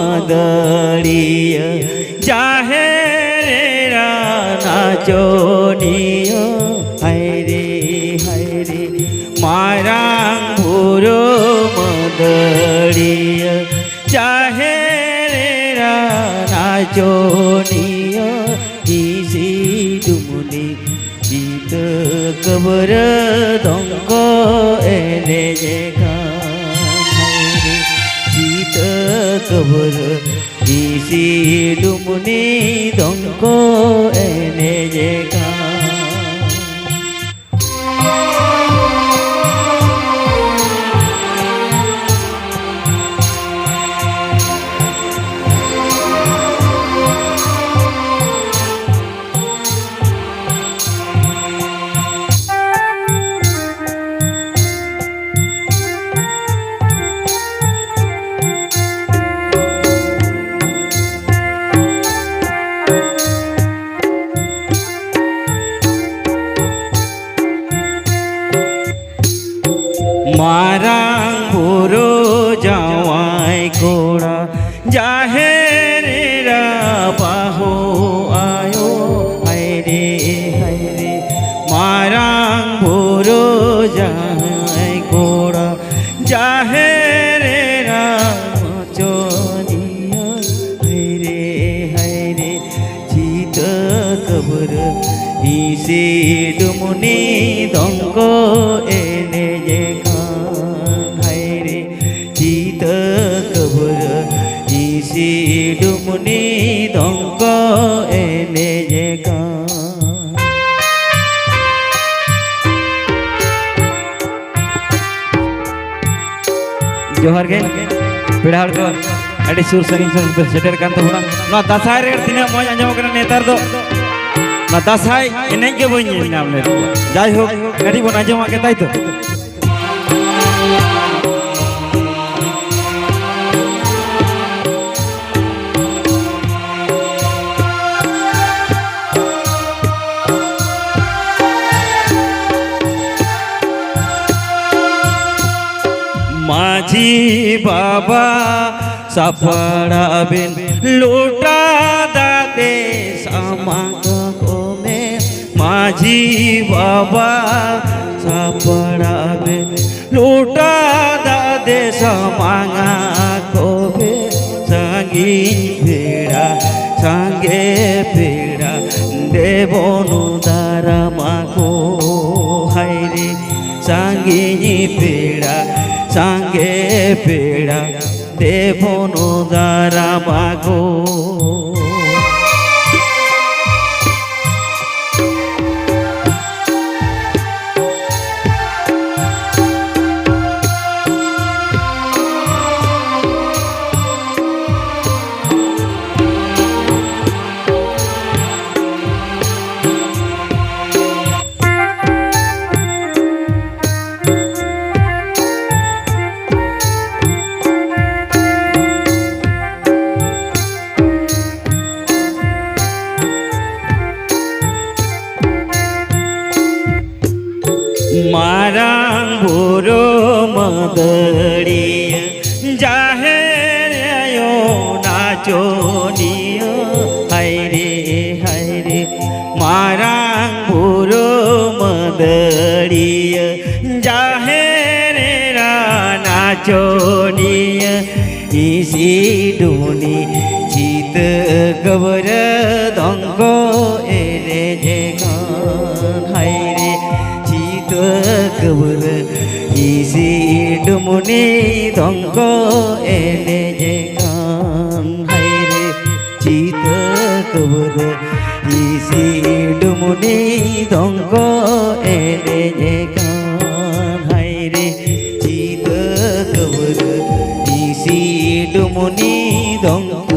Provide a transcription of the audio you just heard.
मदड़िया जाहेरा नाचनिया हायरे हायरे मारां भुरो मदड़िया जाहेरा नाचनिया इसी दुमुनि जीत कबर दंग एने जीत कबर इसी दुमुनि दंग एने मारां भुरो जावाई कोड़ा जाहेरा बाहो आयो हायरे हायरे मारां भुरो जावाई कोड़ा जाहेरा चोनिया हायरे हायरे जीत कबर इसे दुमुनि दंग एने जीत कबर इसी दुमुनि दंग एने जोहार गे पेड़ा को अड़ी सुर सरिंग सेटर कान तबना ना दासाय रे तिना मज आंजम कना नेतार दो ना दासाय एने के बई नाम ले जाय हो अड़ी बन आंजम के ताई तो माझी बाबा सफड़ा बिन लूटा दादे समाग में माझी बाबा सफड़ा बिन लूटा दादे समागा को संगी पीड़ा संगे पीड़ा देवनु दारा माको हायरे संगी पीड़ा संगे पीड़ा देवनु दारा मागो मारां भुरो मदड़िया जाहेरा नाचनिया हायरे हायरे मारां भुरो मदड़िया जाहेरा नाचनिया इसी दुमुनि जीत कबर दंग एने हायरे कबर इसी दुमुनि दंग एने हायरे जीत कबर इसी दुमुनि दंग एने हायरे जीत कबर इसी दुमुनि दंग